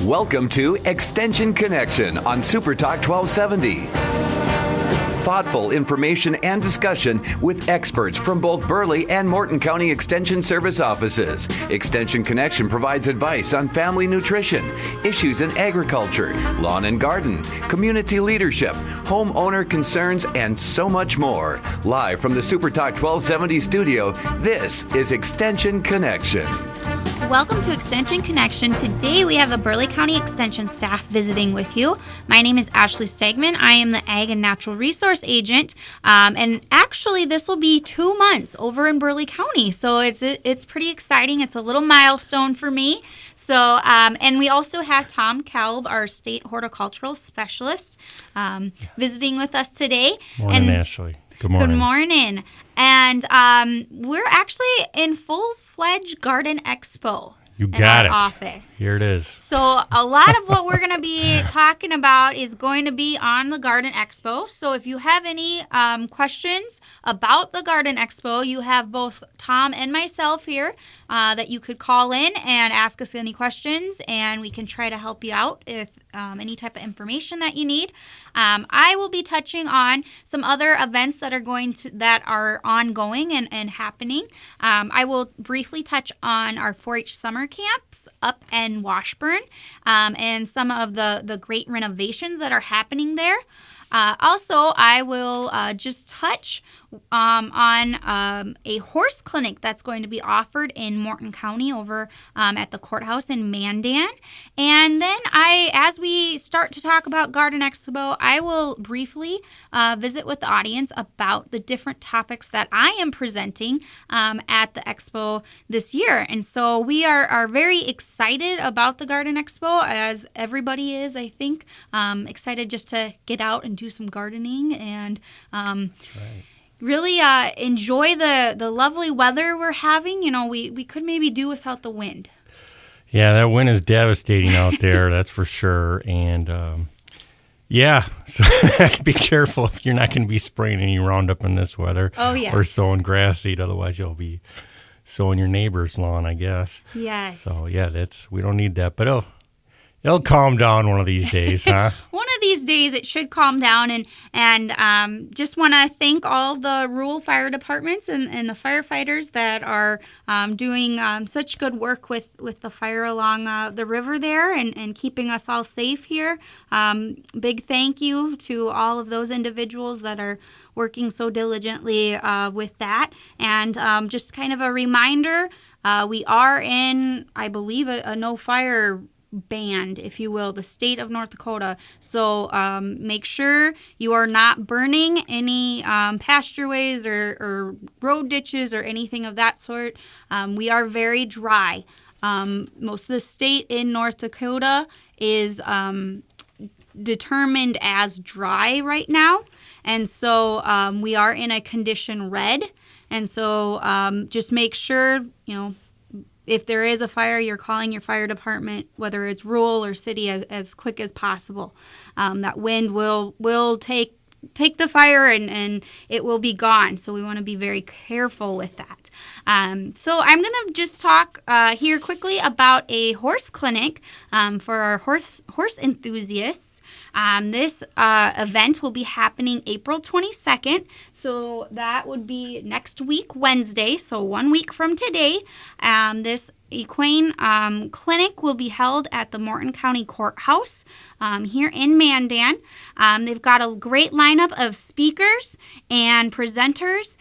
Welcome to Extension Connection on Super Talk 1270. Thoughtful information and discussion with experts from both Burleigh and Morton County Extension Service offices. Extension Connection provides advice on family nutrition, issues in agriculture, lawn and garden, community leadership, homeowner concerns, and so much more. Live from the Super Talk 1270 studio, this is Extension Connection. Welcome to Extension Connection. Today we have the Burleigh County Extension staff visiting with you. My name is Ashley Stegman. I am the Ag and Natural Resource Agent. And actually this will be 2 months over in Burleigh County. So it's pretty exciting. It's a little milestone for me. So, and we also have Tom Kalb, our State Horticultural Specialist, visiting with us today. Morning, Ashley. Good morning. Good morning. And we're actually in full-fledged Garden Expo. You got it. Office. Here it is. So a lot of what we're going to be talking about is going to be on the Garden Expo. So if you have any questions about the Garden Expo, you have both Tom and myself here that you could call in and ask us any questions, and we can try to help you out if any type of information that you need. I will be touching on some other events that are ongoing and happening. I will briefly touch on our 4-H summer camps up in Washburn and some of the great renovations that are happening there. Also, I will just touch on a horse clinic that's going to be offered in Morton County over at the courthouse in Mandan. And then as we start to talk about Garden Expo, I will briefly visit with the audience about the different topics that I am presenting at the Expo this year. And so we are very excited about the Garden Expo, as everybody is, I think, excited just to get out and do some gardening and That's right. really enjoy the lovely weather we're having. You know, we could maybe do without the wind. Yeah, that wind is devastating out there, that's for sure. And, so be careful if you're not going to be spraying any Roundup in this weather. Oh, yes. Or sowing grass seed, otherwise you'll be sowing your neighbor's lawn, I guess. Yes. So, we don't need that. But it'll calm down one of these days, huh? One of these days it should calm down, and just want to thank all the rural fire departments and the firefighters that are doing such good work with the fire along the river there and keeping us all safe here. Big thank you to all of those individuals that are working so diligently with that. And just kind of a reminder, we are in, I believe, a no fire banned, if you will, the state of North Dakota. So make sure you are not burning any pastureways or road ditches or anything of that sort. We are very dry. Most of the state in North Dakota is determined as dry right now. And so we are in a condition red. And so just make sure, if there is a fire, you're calling your fire department, whether it's rural or city, as quick as possible. That wind will take the fire and it will be gone. So we want to be very careful with that. So I'm going to just talk here quickly about a horse clinic for our horse enthusiasts. This event will be happening April 22nd, so that would be next week, Wednesday, so 1 week from today. This equine clinic will be held at the Morton County Courthouse here in Mandan. They've got a great lineup of speakers and presenters.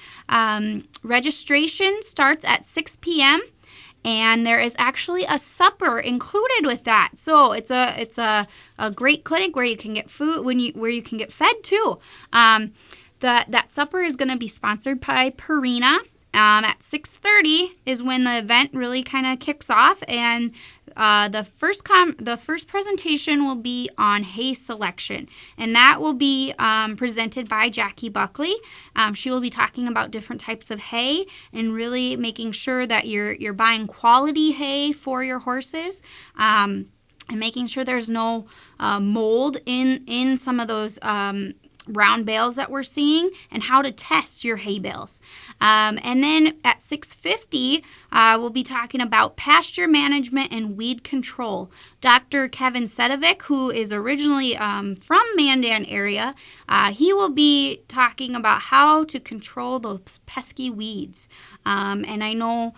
Registration starts at 6 p.m. And there is actually a supper included with that. So it's a great clinic where you can get food, where you can get fed too. That supper is going to be sponsored by Purina. At 6:30 is when the event really kind of kicks off, and the first presentation will be on hay selection, and that will be presented by Jackie Buckley. She will be talking about different types of hay and really making sure that you're buying quality hay for your horses. And making sure there's no mold in some of those brown bales that we're seeing and how to test your hay bales. And then at 6:50, we'll be talking about pasture management and weed control. Dr. Kevin Sedovic, who is originally from Mandan area, he will be talking about how to control those pesky weeds. And I know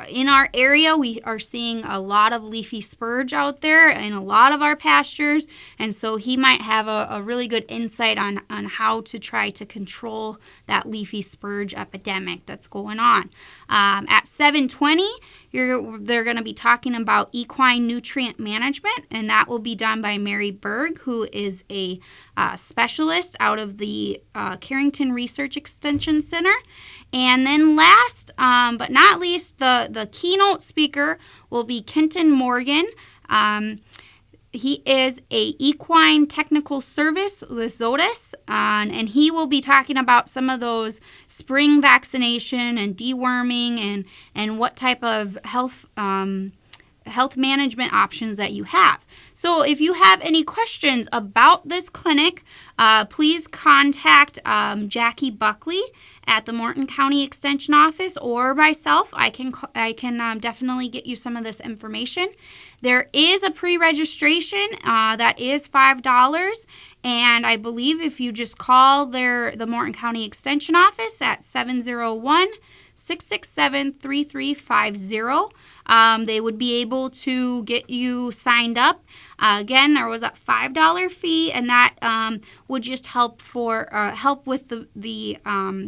in our area, we are seeing a lot of leafy spurge out there in a lot of our pastures, and so he might have a really good insight on how to try to control that leafy spurge epidemic that's going on. At 7:20, they're going to be talking about equine nutrient management, and that will be done by Mary Berg, who is a specialist out of the Carrington Research Extension Center. And then last but not least, the keynote speaker will be Kenton Morgan. He is a equine technical service with Zotis, and he will be talking about some of those spring vaccination and deworming and what type of health management options that you have. So if you have any questions about this clinic, please contact Jackie Buckley at the Morton County Extension Office or myself. I can definitely get you some of this information. There is a pre-registration that is $5, and I believe if you just call the Morton County Extension Office at 701-667-3350, they would be able to get you signed up. Again, there was a $5 fee, and that would just help with the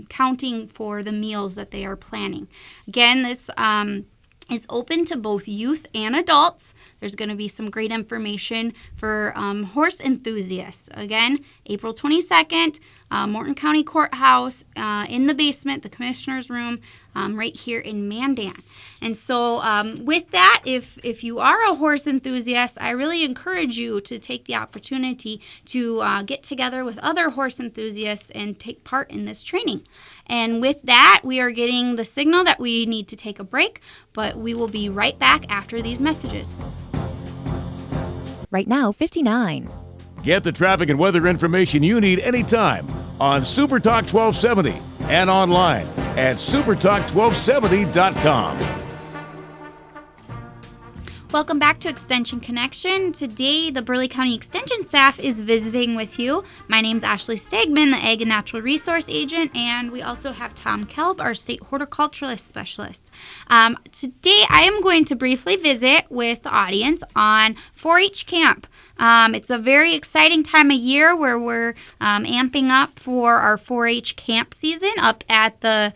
counting for the meals that they are planning. Again, this is open to both youth and adults. There's going to be some great information for horse enthusiasts. Again, April 22nd, Morton County Courthouse, in the basement, the commissioner's room, right here in Mandan. And so with that, if you are a horse enthusiast, I really encourage you to take the opportunity to get together with other horse enthusiasts and take part in this training. And with that, we are getting the signal that we need to take a break, but we will be right back after these messages. Right now, 59. Get the traffic and weather information you need anytime on Super Talk 1270 and online at supertalk1270.com. Welcome back to Extension Connection. Today, the Burleigh County Extension staff is visiting with you. My name is Ashley Stegman, the Ag and Natural Resource Agent, and we also have Tom Kelb, our State Horticulturalist Specialist. Today, I am going to briefly visit with the audience on 4-H camp. It's a very exciting time of year where we're amping up for our 4-H camp season up at the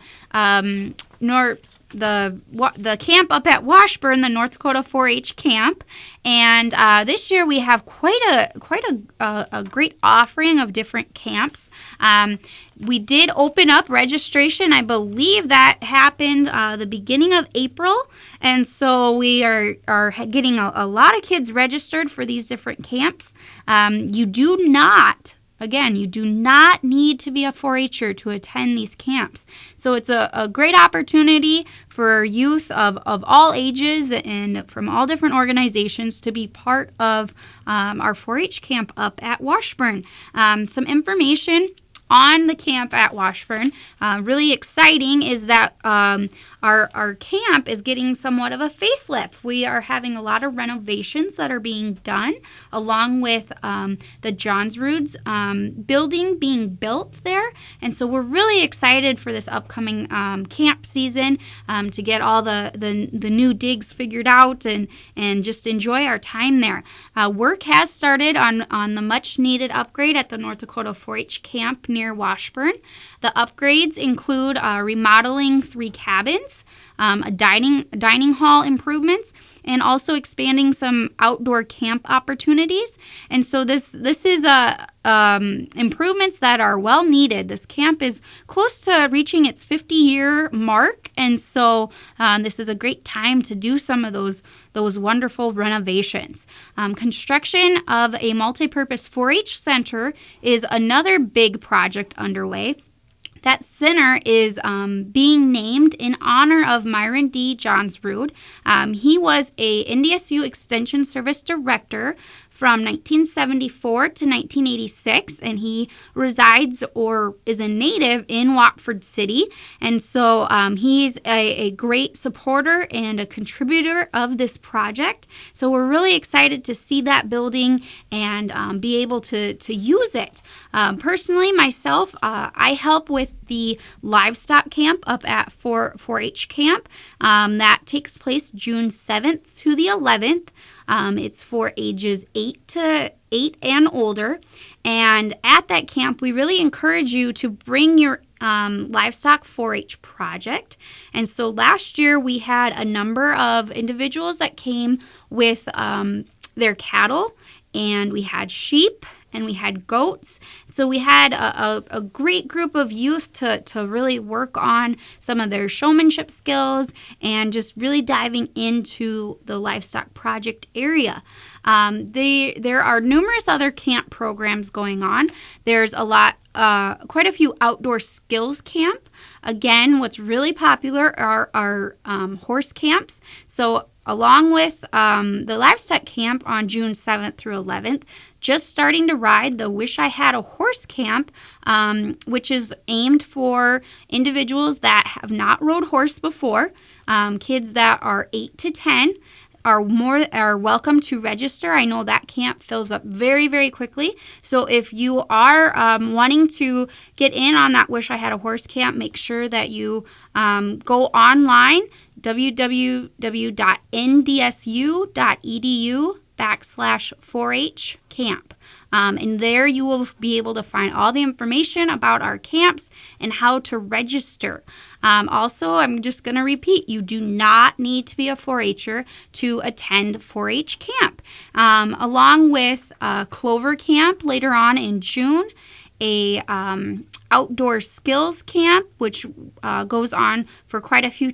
the camp up at Washburn, the North Dakota 4-H camp, and this year we have quite a great offering of different camps. We did open up registration. I believe that happened the beginning of April, and so we are getting a lot of kids registered for these different camps. You do not need to be a 4-H'er to attend these camps. So it's a great opportunity for youth of all ages and from all different organizations to be part of our 4-H camp up at Washburn. Some information on the camp at Washburn. Really exciting is that our camp is getting somewhat of a facelift. We are having a lot of renovations that are being done, along with the Johnsrud's building being built there. And so we're really excited for this upcoming camp season to get all the new digs figured out and just enjoy our time there. Work has started on the much needed upgrade at the North Dakota 4-H camp near Washburn. The upgrades include remodeling 3 cabins, a dining hall improvements, and also expanding some outdoor camp opportunities. And so this is improvements that are well needed. This camp is close to reaching its 50-year mark, and so this is a great time to do some of those wonderful renovations. Construction of a multipurpose 4-H center is another big project underway. That center is being named in honor of Myron D. Johnsrud. He was a NDSU Extension Service Director from 1974 to 1986, and he resides or is a native in Watford City. And so he's a great supporter and a contributor of this project. So we're really excited to see that building and be able to use it. Personally, myself, I help with the livestock camp up at 4-H camp. That takes place June 7th to the 11th. It's for ages 8 and older. And at that camp, we really encourage you to bring your livestock 4-H project. And so last year we had a number of individuals that came with their cattle, and we had sheep and we had goats. So we had a great group of youth to really work on some of their showmanship skills and just really diving into the livestock project area. There are numerous other camp programs going on. There's quite a few outdoor skills camp. Again, what's really popular are horse camps. So along with the livestock camp on June 7th through 11th, just starting to ride the Wish I Had a Horse camp, which is aimed for individuals that have not rode horse before. Kids that are 8 to 10 are welcome to register. I know that camp fills up very, very quickly. So if you are wanting to get in on that Wish I Had a Horse camp, make sure that you go online, www.ndsu.edu/4H camp. And there you will be able to find all the information about our camps and how to register. Also, I'm just going to repeat, you do not need to be a 4-H'er to attend 4-H camp. Along with Clover Camp later on in June, a outdoor skills camp, which goes on for quite a few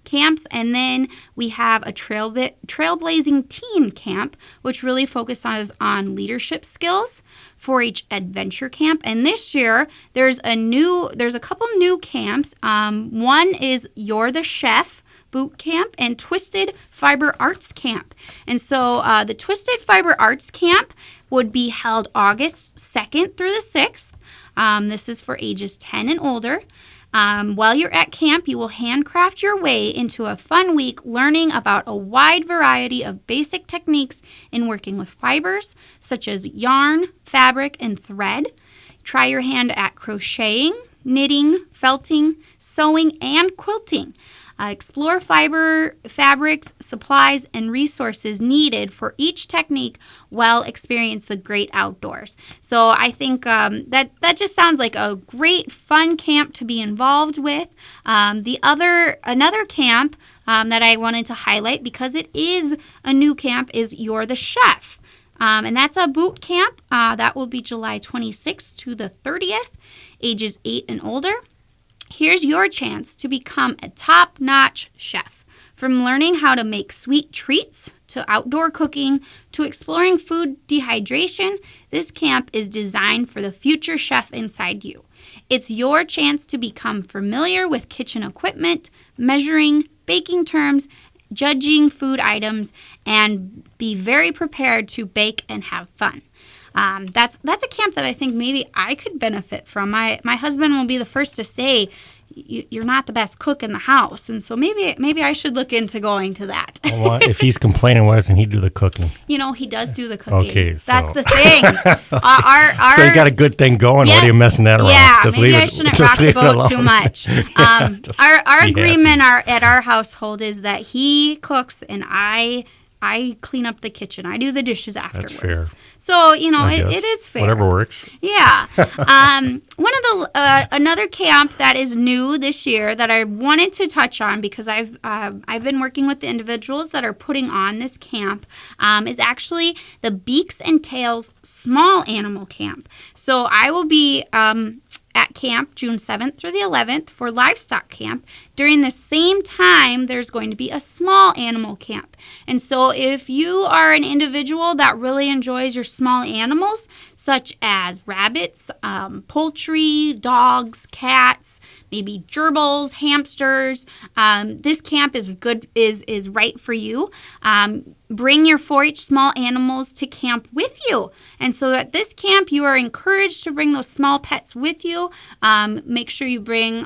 camps, and then we have a trailblazing teen camp, which really focuses on leadership skills. 4-H adventure camp, and this year there's a couple new camps. One is You're the Chef boot camp and Twisted Fiber Arts camp. And so the Twisted Fiber Arts camp would be held August 2nd through the 6th. This is for ages 10 and older. While you're at camp, you will handcraft your way into a fun week learning about a wide variety of basic techniques in working with fibers, such as yarn, fabric, and thread. Try your hand at crocheting, knitting, felting, sewing, and quilting. Explore fabrics, supplies, and resources needed for each technique while experience the great outdoors. So I think that just sounds like a great fun camp to be involved with. Another camp that I wanted to highlight, because it is a new camp, is You're the Chef. And that's a boot camp. That will be July 26th to the 30th, ages 8 and older. Here's your chance to become a top-notch chef. From learning how to make sweet treats to outdoor cooking to exploring food dehydration, this camp is designed for the future chef inside you. It's your chance to become familiar with kitchen equipment, measuring, baking terms, judging food items, and be very prepared to bake and have fun. That's a camp that I think maybe I could benefit from. My husband will be the first to say, you're not the best cook in the house, and so maybe I should look into going to that. Well, if he's complaining, why doesn't he do the cooking? He does do the cooking. Okay, that's the thing. So you got a good thing going. What are you messing that around? Yeah, maybe I shouldn't rock the boat too much. Our agreement at our household is that he cooks and I clean up the kitchen. I do the dishes afterwards. That's fair. So, it is fair. Whatever works. Yeah. Another camp that is new this year that I wanted to touch on, because I've been working with the individuals that are putting on this camp, is actually the Beaks and Tails Small Animal Camp. So I will be at camp June 7th through the 11th for livestock camp. During the same time, there's going to be a small animal camp. And so if you are an individual that really enjoys your small animals, such as rabbits, poultry, dogs, cats, maybe gerbils, hamsters. This camp is right for you. Bring your 4-H small animals to camp with you. And so at this camp, you are encouraged to bring those small pets with you. Make sure you bring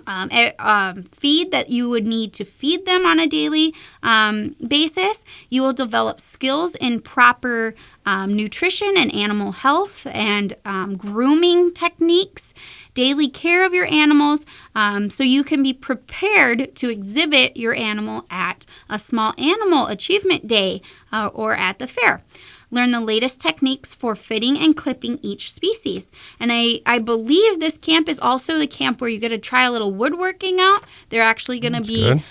feed that you would need to feed them on a daily basis. You will develop skills in proper nutrition and animal health and grooming techniques, daily care of your animals, so you can be prepared to exhibit your animal at a small animal achievement day or at the fair. Learn the latest techniques for fitting and clipping each species. And I believe this camp is also the camp where you get to try a little woodworking out. They're actually going to be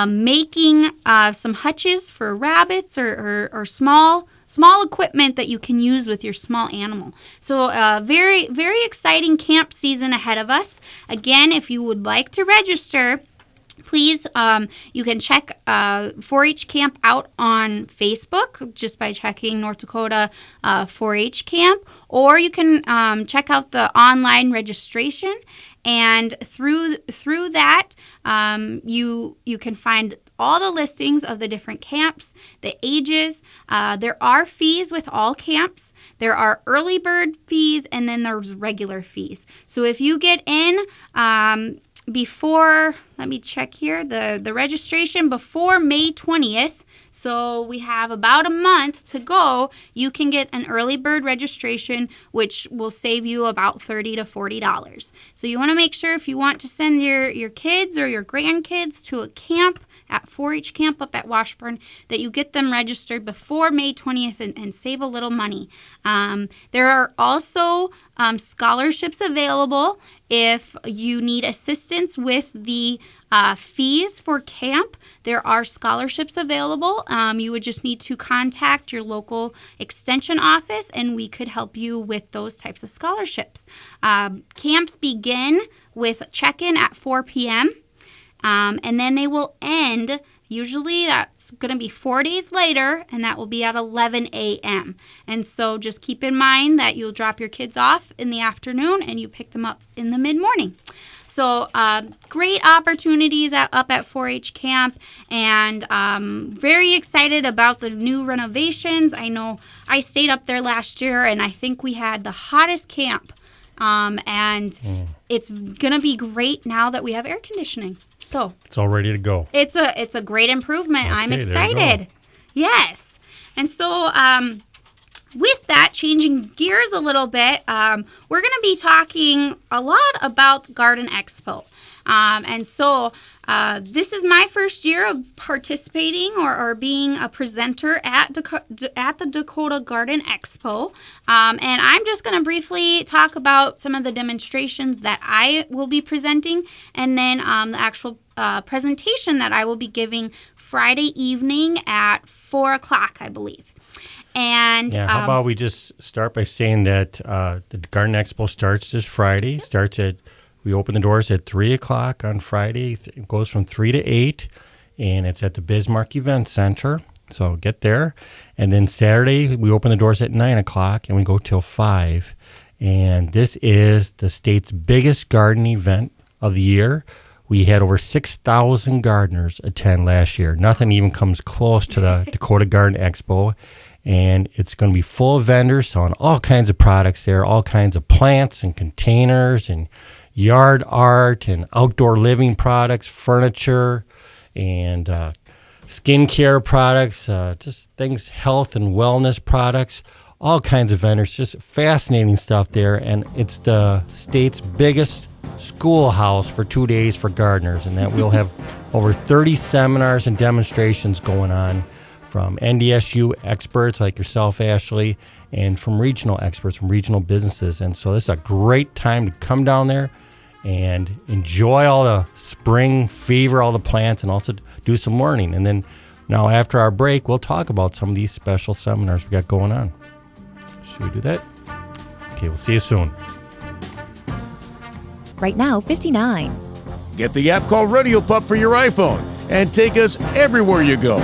making some hutches for rabbits or small equipment that you can use with your small animal. So very, very exciting camp season ahead of us. Again, if you would like to register, please, you can check 4-H Camp out on Facebook just by checking North Dakota 4-H Camp, or you can check out the online registration, and through that, you can find all the listings of the different camps, the ages. There are fees with all camps. There are early bird fees, and then there's regular fees. So if you get in before, let me check here, the registration before May 20th, so we have about a month to go, you can get an early bird registration, which will save you about $30 to $40. So you want to make sure if you want to send your kids or your grandkids to a camp at 4-H Camp up at Washburn, that you get them registered before May 20th and save a little money. There are also scholarships available if you need assistance with the fees for camp. There are scholarships available. You would just need to contact your local extension office, and we could help you with those types of scholarships. Camps begin with check-in at 4 p.m., and then they will end, usually that's going to be 4 days later, and that will be at 11 a.m. And so just keep in mind that you'll drop your kids off in the afternoon and you pick them up in the mid-morning. So great opportunities up at 4-H Camp, and very excited about the new renovations. I know I stayed up there last year, and I think we had the hottest camp, and it's going to be great now that we have air conditioning. So it's all ready to go. It's a great improvement. Okay, I'm excited. Yes. And so with that, changing gears a little bit, we're going to be talking a lot about Garden Expo. And so this is my first year of participating or being a presenter at the Dakota Garden Expo. And I'm just going to briefly talk about some of the demonstrations that I will be presenting, and then the actual presentation that I will be giving Friday evening at 4 o'clock, I believe. And how about we just start by saying that the Garden Expo starts this Friday. We open the doors at 3 o'clock on Friday. It goes from 3 to 8, and it's at the Bismarck Event Center. So get there. And then Saturday, we open the doors at 9 o'clock, and we go till 5. And this is the state's biggest garden event of the year. We had over 6,000 gardeners attend last year. Nothing even comes close to the Dakota Garden Expo. And it's going to be full of vendors selling all kinds of products there, all kinds of plants and containers and yard art and outdoor living products, furniture, and skincare products, just things, health and wellness products, all kinds of vendors, just fascinating stuff there. And it's the state's biggest schoolhouse for 2 days for gardeners, and that we'll have over 30 seminars and demonstrations going on from NDSU experts like yourself, Ashley, and from regional experts from regional businesses. And so this is a great time to come down there and enjoy all the spring fever, all the plants, and also do some learning. And then now after our break, we'll talk about some of these special seminars we got going on. Should we do that? Okay, we'll see you soon. Right now, 59. Get the app called Radio Pup for your iPhone and take us everywhere you go.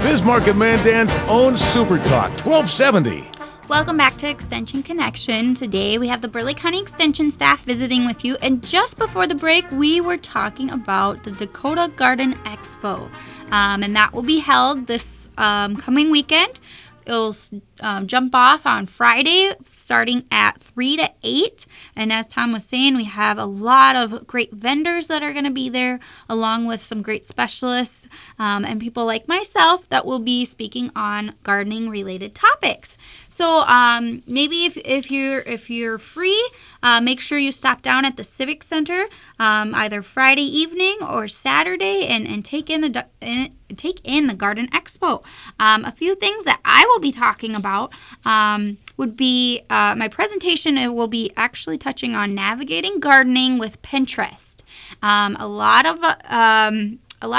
Bismarck and Mandan's own Super Talk 1270. Welcome back to Extension Connection. Today we have the Burleigh County Extension staff visiting with you. And just before the break, we were talking about the Dakota Garden Expo. And that will be held this coming weekend. It'll jump off on Friday starting at 3 to 8. And as Tom was saying, we have a lot of great vendors that are going to be there, along with some great specialists and people like myself that will be speaking on gardening related topics. So maybe if you're free, make sure you stop down at the Civic Center either Friday evening or Saturday and take in the Garden Expo. A few things that I will be talking about would be my presentation. It will be actually touching on navigating gardening with Pinterest. A lot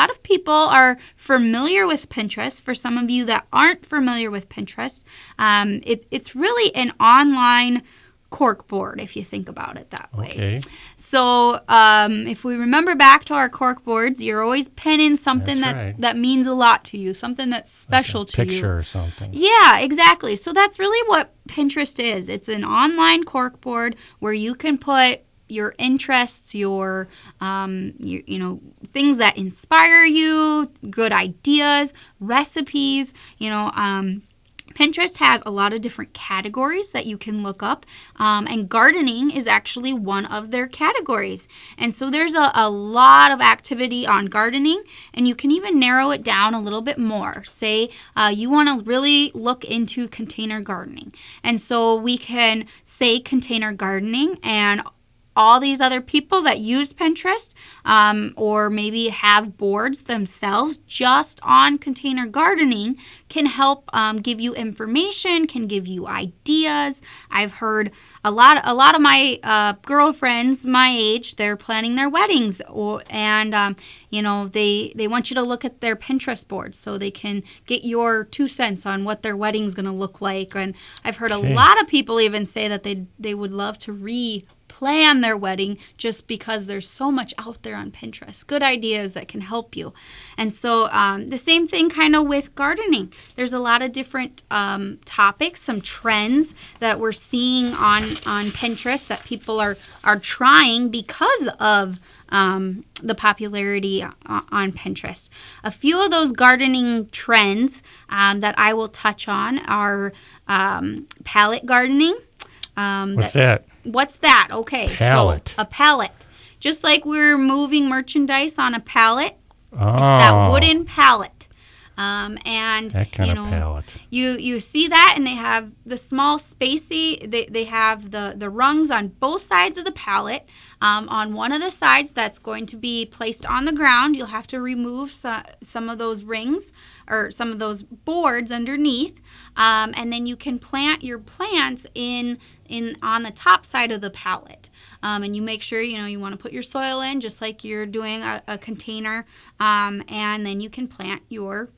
of people are familiar with Pinterest. For some of you that aren't familiar with Pinterest, it's really an online corkboard, if you think about it that way. Okay. So if we remember back to our corkboards, you're always pinning something that means a lot to you, something that's special to you. Picture or something. Yeah, exactly. So that's really what Pinterest is. It's an online corkboard where you can put your interests, your things that inspire you, good ideas, recipes, Pinterest has a lot of different categories that you can look up, and gardening is actually one of their categories. And so there's a lot of activity on gardening, and you can even narrow it down a little bit more. Say you want to really look into container gardening. And so we can say container gardening, and all these other people that use Pinterest or maybe have boards themselves just on container gardening can help give you information, can give you ideas. I've heard a lot of my girlfriends my age, they're planning their weddings, and they want you to look at their Pinterest board so they can get your 2 cents on what their wedding's going to look like. And I've heard a lot of people even say that they would love to plan their wedding just because there's so much out there on Pinterest. Good ideas that can help you. And so the same thing kind of with gardening. There's a lot of different topics, some trends that we're seeing on Pinterest that people are trying because of the popularity on Pinterest. A few of those gardening trends that I will touch on are pallet gardening. What's that? What's that? Okay, pallet. So a pallet. Just like we're moving merchandise on a pallet, Oh. it's that wooden pallet. And that kind of pallet. You see that, and they have the small spacey. They have the rungs on both sides of the pallet. On one of the sides that's going to be placed on the ground, you'll have to remove some of those rings or some of those boards underneath, and then you can plant your plants on the top side of the pallet. And you make sure you want to put your soil in just like you're doing a container, and then you can plant your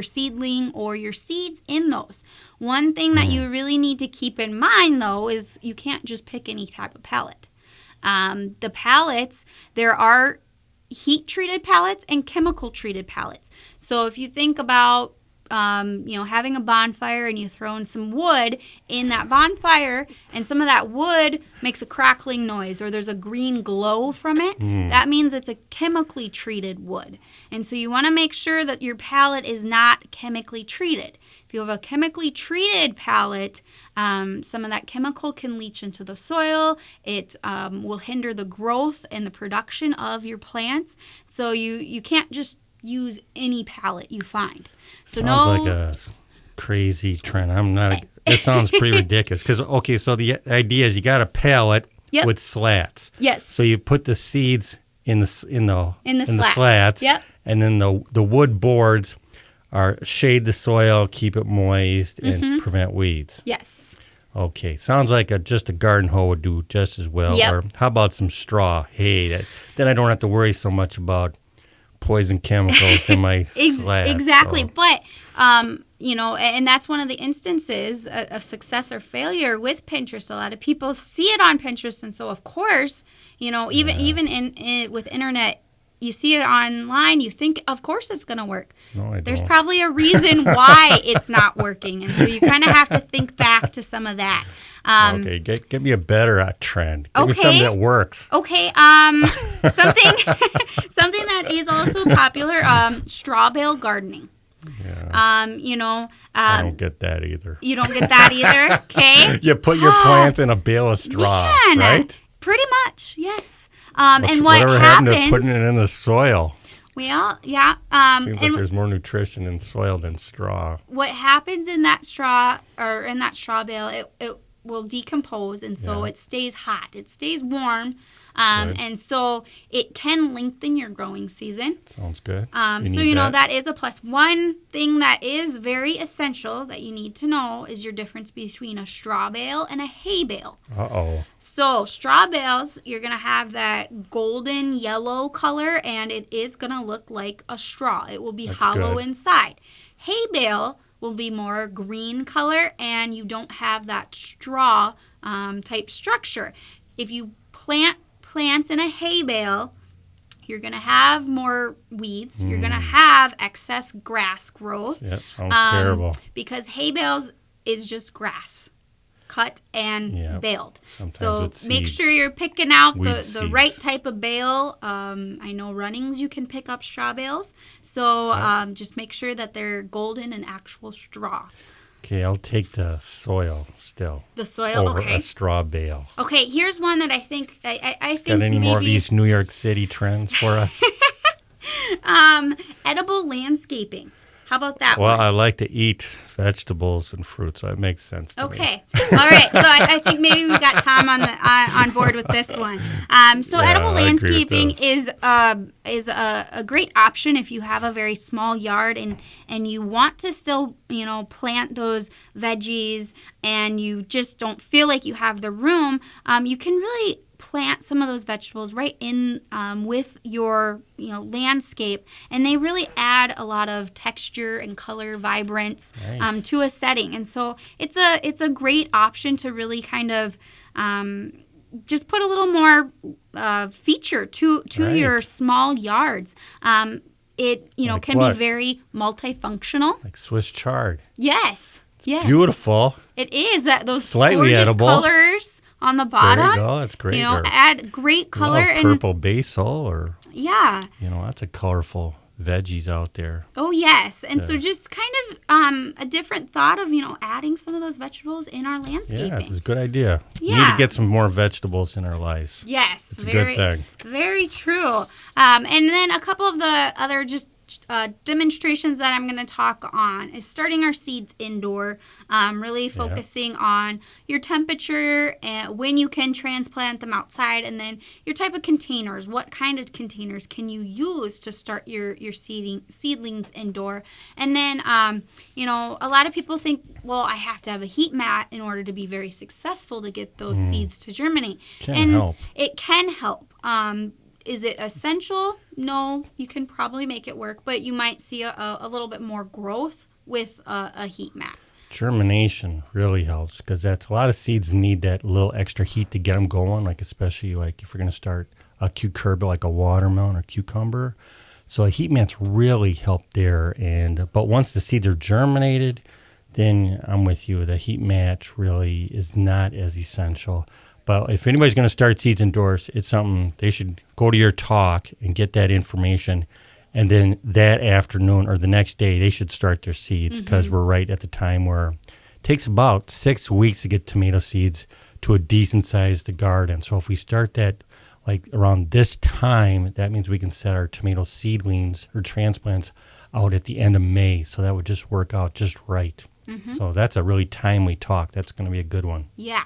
seedling or your seeds in those. One thing that you really need to keep in mind, though, is you can't just pick any type of pallet. The pallets, there are heat-treated pallets and chemical-treated pallets. So if you think about having a bonfire and you throw in some wood in that bonfire, and some of that wood makes a crackling noise or there's a green glow from it, that means it's a chemically treated wood. And so you want to make sure that your pallet is not chemically treated. If you have a chemically treated pallet, some of that chemical can leach into the soil. It will hinder the growth and the production of your plants. So you can't just use any pallet you find. So sounds like a crazy trend. This sounds pretty ridiculous. So the idea is you got a pallet with slats. Yes. So you put the seeds in the slats. Yep. And then the wood boards shade the soil, keep it moist, and prevent weeds. Yes. Okay, sounds like just a garden hoe would do just as well. Yep. Or how about some straw? Hey, then I don't have to worry so much about poison chemicals in my slats. Exactly. So. But, and that's one of the instances of success or failure with Pinterest. A lot of people see it on Pinterest. And so, of course, even with internet, you see it online, you think, of course it's going to work. No, I There's don't. probably a reason why it's not working. And so you kind of have to think back to some of that. Okay, get me a better trend. Give me something that works. Okay, something something that is also popular, straw bale gardening. Yeah. I don't get that either. You don't get that either, okay? You put your plants in a bale of straw, Man, right? Pretty much, yes. And what whatever happens? happened to putting it in the soil? Well, yeah. Seems like there's more nutrition in soil than straw. What happens in that straw or in that straw bale? It will decompose, and so it stays hot. It stays warm, and so it can lengthen your growing season. Sounds good. That is a plus. One thing that is very essential that you need to know is your difference between a straw bale and a hay bale. Uh-oh. So straw bales, you're going to have that golden yellow color, and it is going to look like a straw. It will be hollow inside. Hay bale will be more green color, and you don't have that straw type structure. If you plant plants in a hay bale, you're going to have more weeds. You're going to have excess grass growth. Yep, sounds terrible. Because hay bales is just grass, cut and baled. Sometimes so with make seeds. sure you're picking out the Seeds. right type of bale. I know runnings you can pick up straw bales. So just make sure that they're golden and actual straw. Okay, I'll take the soil still. The soil, over okay. a straw bale. Okay, here's one that I think I think Got any maybe more of these New York City trends for us? edible landscaping. How about that Well, one? I like to eat vegetables and fruit, so it makes sense to me. Okay. All right. So I think maybe we've got Tom on board with this one. So edible I agree with landscaping this. is a great option if you have a very small yard and you want to still plant those veggies and you just don't feel like you have the room. You can really plant some of those vegetables right in with your landscape, and they really add a lot of texture and color, vibrance to a setting. And so it's a great option to really kind of just put a little more feature to your small yards. It Like can what? be very multifunctional. Like Swiss chard. Yes. Yes. Beautiful. It is that those Slightly gorgeous edible. colors on the bottom. There you go. That's great. Or Add great color love and purple basil, or yeah. lots of colorful veggies out there. Oh yes, and so just kind of a different thought of adding some of those vegetables in our landscaping. Yeah, it's a good idea. We need Yeah. to get some more vegetables in our lives. Yes, It's a good thing. Very true. And then a couple of the other just demonstrations that I'm going to talk on is starting our seeds indoor, really focusing on your temperature and when you can transplant them outside, and then your type of containers. What kind of containers can you use to start your seedlings indoor? And then, a lot of people think, well, I have to have a heat mat in order to be very successful to get those seeds to germinate. Help. It can help. Is it essential? No, you can probably make it work, but you might see a little bit more growth with a heat mat. Germination really helps because a lot of seeds need that little extra heat to get them going, especially if we're going to start a cucurbital like a watermelon or cucumber. So a heat mat's really help there. But once the seeds are germinated, then I'm with you. The heat mat really is not as essential. But if anybody's going to start seeds indoors, it's something they should go to your talk and get that information. And then that afternoon or the next day, they should start their seeds because we're right at the time where it takes about 6 weeks to get tomato seeds to a decent-sized garden. So if we start that around this time, that means we can set our tomato seedlings or transplants out at the end of May. So that would just work out just right. So that's a really timely talk. That's going to be a good one. Yeah.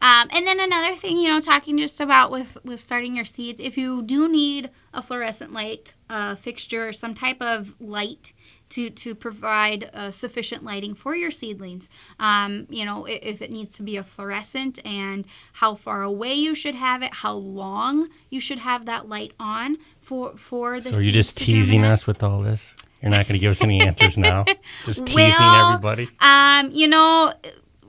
And then another thing, talking just about with starting your seeds, if you do need a fluorescent light fixture or some type of light to provide sufficient lighting for your seedlings, if it needs to be a fluorescent and how far away you should have it, how long you should have that light on for the seeds. So you're just teasing us with all this? You're not going to give us any answers now? Just teasing everybody?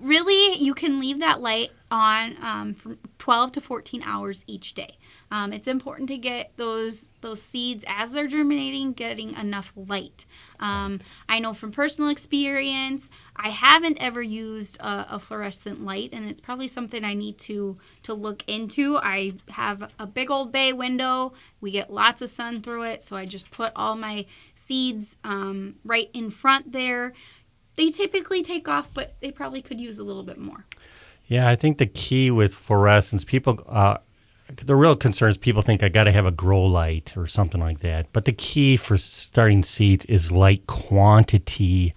Really, you can leave that light on from 12 to 14 hours each day. It's important to get those seeds as they're germinating, getting enough light. I know from personal experience, I haven't ever used a fluorescent light, and it's probably something I need to look into. I have a big old bay window. We get lots of sun through it, so I just put all my seeds right in front there. They typically take off, but they probably could use a little bit more. Yeah, I think the key with fluorescence, the real concern is people think I got to have a grow light or something like that. But the key for starting seeds is light quantity,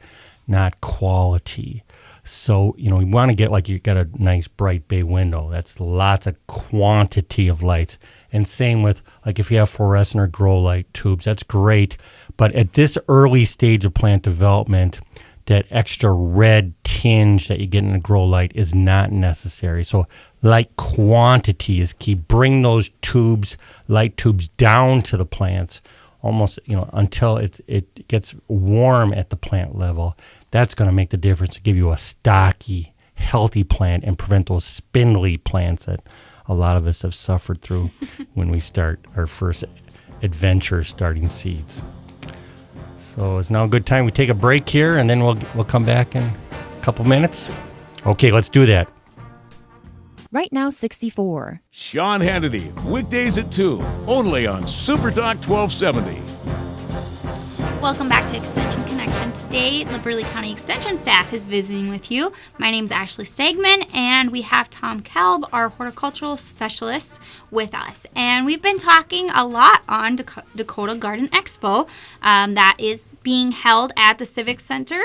not quality. So, you want to get like you got a nice bright bay window. That's lots of quantity of lights. And same with like if you have fluorescent or grow light tubes, that's great. But at this early stage of plant development, that extra red tinge that you get in a grow light is not necessary. So light quantity is key. Bring those light tubes down to the plants almost, until it gets warm at the plant level. That's going to make the difference to give you a stocky, healthy plant and prevent those spindly plants that a lot of us have suffered through when we start our first adventure starting seeds. So it's now a good time we take a break here, and then we'll come back in a couple minutes. Okay, let's do that. Right Now 64. Sean Hannity, weekdays at 2, only on Super Talk 1270. Welcome back to Extension Connection. Today, the Burleigh County Extension staff is visiting with you. My name is Ashley Stegman, and we have Tom Kelb, our horticultural specialist, with us. And we've been talking a lot on Dakota Garden Expo that is being held at the Civic Center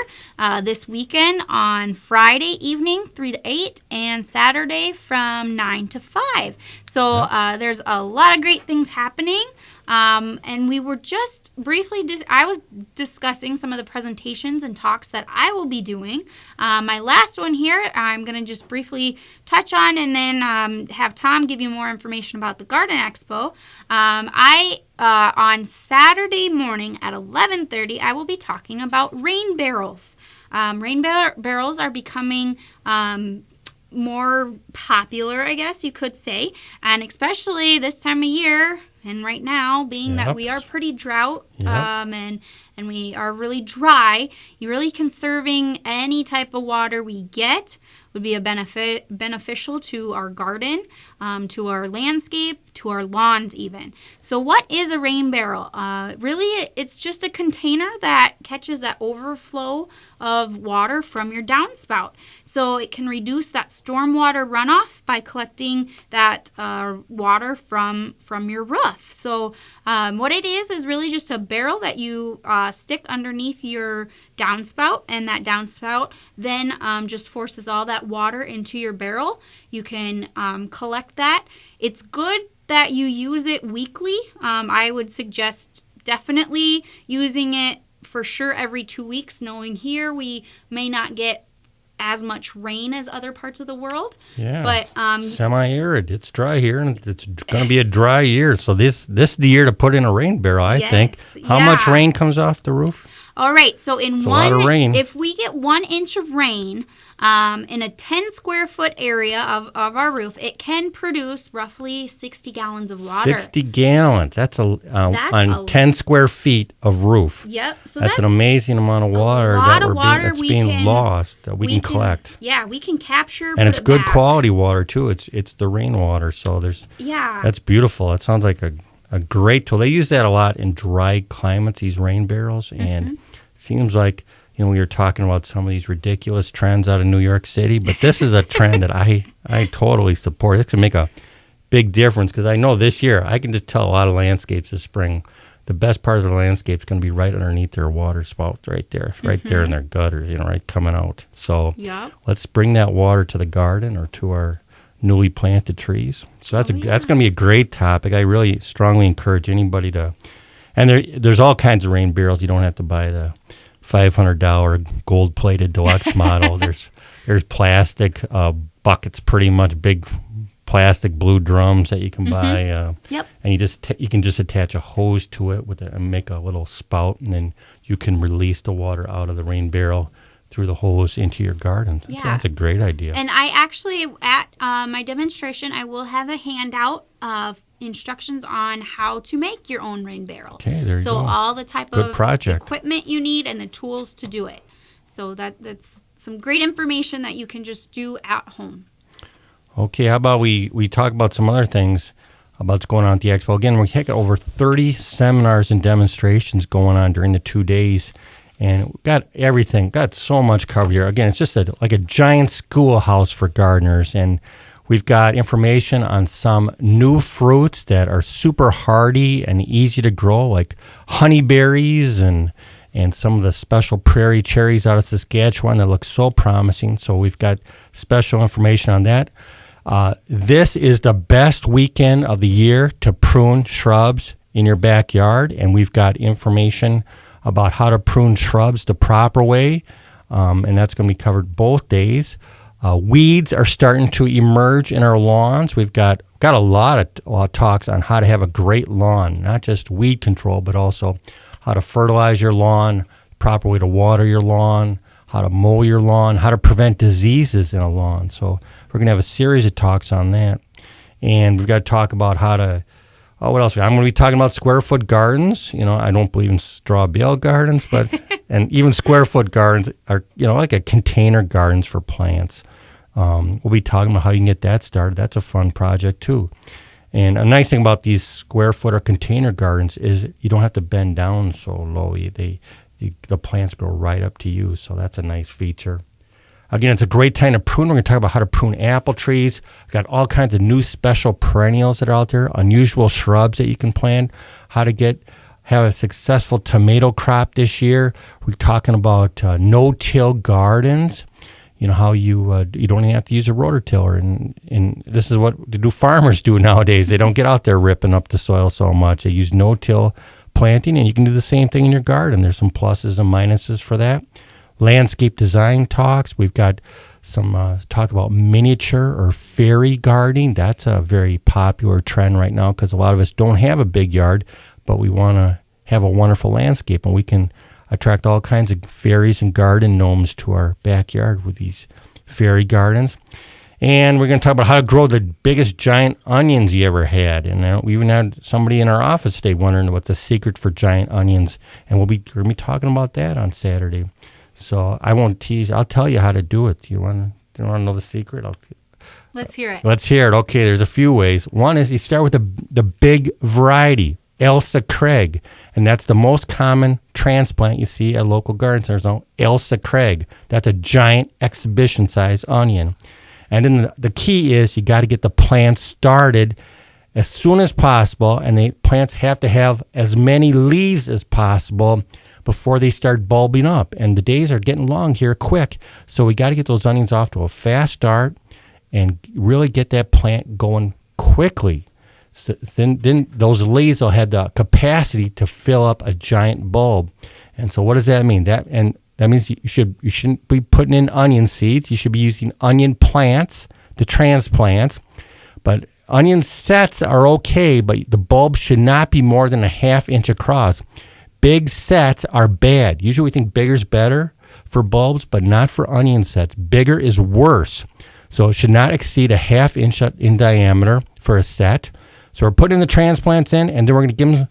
this weekend on Friday evening, 3 to 8, and Saturday from 9 to 5. So there's a lot of great things happening. And we were just briefly, I was discussing some of the presentations and talks that I will be doing. My last one here, I'm going to just briefly touch on and then have Tom give you more information about the Garden Expo. On Saturday morning at 11:30, I will be talking about rain barrels. Barrels are becoming more popular, I guess you could say, and especially this time of year. And right now, being that we are pretty drought and we are really dry, you really conserving any type of water we get would be beneficial to our garden, to our landscape, to our lawns even. So what is a rain barrel? Really, it's just a container that catches that overflow of water from your downspout. So it can reduce that stormwater runoff by collecting that water from your roof. So what it is really just a barrel that you stick underneath your downspout, and that downspout then just forces all that water into your barrel. You can collect that. It's good that you use it weekly. I would suggest definitely using it for sure every 2 weeks, knowing here we may not get as much rain as other parts of the world. Yeah, but semi-arid. It's dry here, and it's going to be a dry year. So this is the year to put in a rain barrel, I think. How much rain comes off the roof? All right, so a lot of rain. If we get 1 inch of rain in a 10 square foot area of our roof, it can produce roughly 60 gallons of water. 60 gallons. That's on 10 square feet of roof. Yep. So that's an amazing amount of water that's being lost that we can collect. Yeah, we can capture. And it's good quality water too. It's the rainwater, so that's beautiful. It sounds like a great tool. They use that a lot in dry climates, these rain barrels, and it seems like we were talking about some of these ridiculous trends out of New York City, but this is a trend that I totally support. It can make a big difference because I know this year I can just tell a lot of landscapes this spring, the best part of the landscape is going to be right underneath their water spouts, right there in their gutters, right coming out. So let's bring that water to the garden or to our newly planted trees. So that's going to be a great topic. I really strongly encourage anybody to. And there's all kinds of rain barrels. You don't have to buy the $500 gold-plated deluxe model. There's plastic buckets, pretty much big plastic blue drums that you can buy. And you can just attach a hose to it and make a little spout, and then you can release the water out of the rain barrel through the hose into your garden. So that's a great idea. And I actually, at my demonstration, I will have a handout instructions on how to make your own rain barrel. Okay, there you so go. all the type Good of project. equipment you need and the tools to do it. So that's some great information that you can just do at home. Okay, how about we talk about some other things about what's going on at the Expo. Again, we had over 30 seminars and demonstrations going on during the 2 days, and we've got everything, got so much covered here. Again, it's just like a giant schoolhouse for gardeners, and we've got information on some new fruits that are super hardy and easy to grow, like honeyberries and some of the special prairie cherries out of Saskatchewan that look so promising. So we've got special information on that. This is the best weekend of the year to prune shrubs in your backyard, and we've got information about how to prune shrubs the proper way, and that's going to be covered both days. Weeds are starting to emerge in our lawns. We've got a lot of talks on how to have a great lawn, not just weed control, but also how to fertilize your lawn, proper way to water your lawn, how to mow your lawn, how to prevent diseases in a lawn. So we're going to have a series of talks on that. And we've got to talk about how to, what else? I'm going to be talking about square foot gardens. I don't believe in straw bale gardens, but, and even square foot gardens are, like a container gardens for plants. We'll be talking about how you can get that started. That's a fun project too. And a nice thing about these square foot or container gardens is you don't have to bend down so low. The plants grow right up to you, so that's a nice feature. Again, it's a great time to prune. We're going to talk about how to prune apple trees. We've got all kinds of new special perennials that are out there, unusual shrubs that you can plant, how to have a successful tomato crop this year. We're talking about no-till gardens, how you don't even have to use a rototiller. And this is what farmers do nowadays. They don't get out there ripping up the soil so much. They use no-till planting, and you can do the same thing in your garden. There's some pluses and minuses for that. Landscape design talks. We've got some talk about miniature or fairy gardening. That's a very popular trend right now because a lot of us don't have a big yard, but we want to have a wonderful landscape, and we can attract all kinds of fairies and garden gnomes to our backyard with these fairy gardens. And we're going to talk about how to grow the biggest giant onions you ever had. And we even had somebody in our office today wondering what the secret for giant onions. And we're going to be talking about that on Saturday. So I won't tease. I'll tell you how to do it. Do you want to know the secret? Let's hear it. Let's hear it. Okay, there's a few ways. One is you start with the big variety, Elsa Craig. And that's the most common transplant you see at local garden centers now, Elsa Craig. That's a giant exhibition-sized onion. And then the key is you got to get the plants started as soon as possible, and the plants have to have as many leaves as possible before they start bulbing up. And the days are getting long here quick, so we got to get those onions off to a fast start and really get that plant going quickly. So then those leaves will have the capacity to fill up a giant bulb. And so what does that mean? That means you shouldn't be putting in onion seeds. You should be using onion plants, the transplants. But onion sets are okay, but the bulb should not be more than a ½ inch across. Big sets are bad. Usually we think bigger is better for bulbs, but not for onion sets. Bigger is worse. So it should not exceed a ½ inch in diameter for a set. So we're putting the transplants in, and then we're going to give them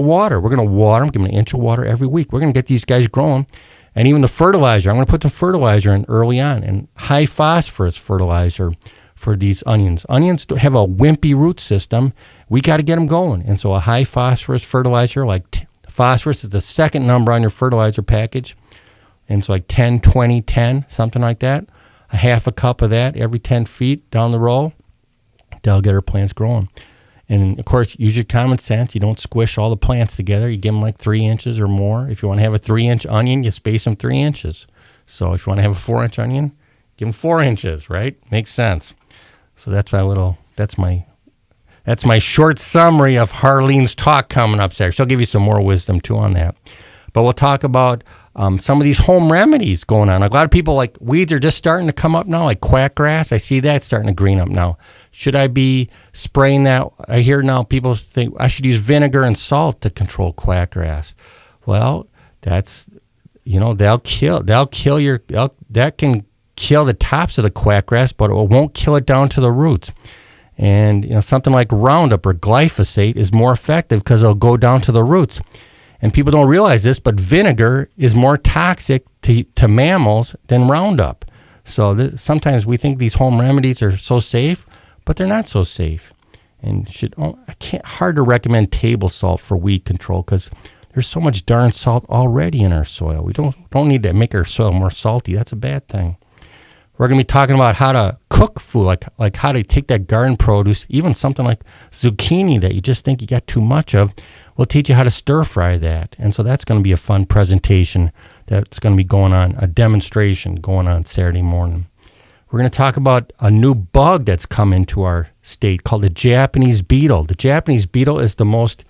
water. We're going to water them, give them an inch of water every week. We're going to get these guys growing. And even the fertilizer, I'm going to put the fertilizer in early on, and high phosphorus fertilizer for these onions. Onions have a wimpy root system. We got to get them going. And so a high phosphorus fertilizer, phosphorus is the second number on your fertilizer package. And so 10, 20, 10, something like that. A half a cup of that every 10 feet down the row. That'll get our plants growing. And, of course, use your common sense. You don't squish all the plants together. You give them 3 inches or more. If you want to have a 3-inch onion, you space them 3 inches. So if you want to have a 4-inch onion, give them 4 inches, right? Makes sense. So that's my short summary of Harlene's talk coming up there. She'll give you some more wisdom, too, on that. But we'll talk about some of these home remedies going on. A lot of people, weeds are just starting to come up now, like quackgrass. I see that starting to green up now. Should I be spraying that? I hear now people think I should use vinegar and salt to control quackgrass. Well, that can kill the tops of the quackgrass, but it won't kill it down to the roots. And something like Roundup or glyphosate is more effective because it'll go down to the roots. And people don't realize this, but vinegar is more toxic to mammals than Roundup. So sometimes we think these home remedies are so safe, but they're not so safe. And hard to recommend table salt for weed control because there's so much darn salt already in our soil. We don't need to make our soil more salty. That's a bad thing. We're going to be talking about how to cook food, like how to take that garden produce, even something like zucchini that you just think you got too much of. We'll teach you how to stir fry that. And so that's going to be a fun presentation that's going to be going on, a demonstration going on Saturday morning. We're going to talk about a new bug that's come into our state called the Japanese beetle. The Japanese beetle is the most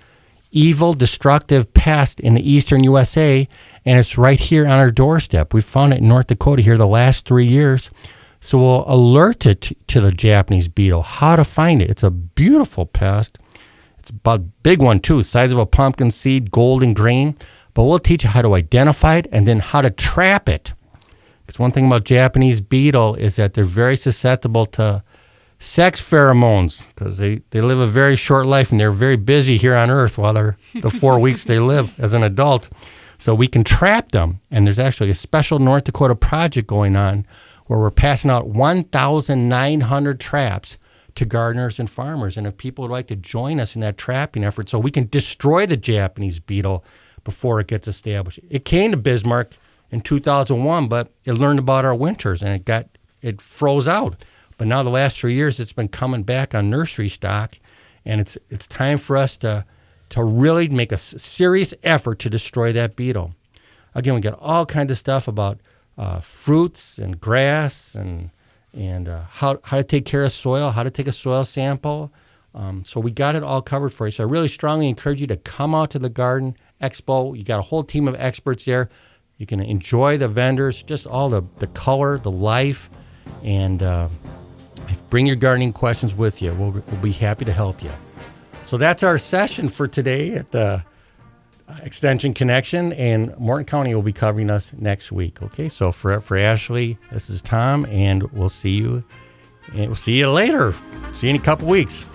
evil, destructive pest in the eastern USA, and it's right here on our doorstep. We found it in North Dakota here the last 3 years. So we'll alert it to the Japanese beetle, how to find it. It's a beautiful pest. It's about a big one, too, size of a pumpkin seed, golden green. But we'll teach you how to identify it and then how to trap it. Because one thing about Japanese beetle is that they're very susceptible to sex pheromones because they live a very short life and they're very busy here on Earth while they're the 4 weeks they live as an adult. So we can trap them. And there's actually a special North Dakota project going on where we're passing out 1,900 traps to gardeners and farmers. And if people would like to join us in that trapping effort so we can destroy the Japanese beetle before it gets established. It came to Bismarck in 2001, but it learned about our winters and it froze out. But now the last 3 years, it's been coming back on nursery stock, and it's time for us to really make a serious effort to destroy that beetle. Again, we got all kinds of stuff about fruits and grass and how to take care of soil, how to take a soil sample. So we got it all covered for you. So I really strongly encourage you to come out to the Garden Expo. You got a whole team of experts there. You can enjoy the vendors, just all the color, the life, and bring your gardening questions with you. We'll be happy to help you. So that's our session for today at the Extension Connection, and Morton County will be covering us next week. Okay, so for Ashley, this is Tom, and we'll see you later. See you in a couple weeks.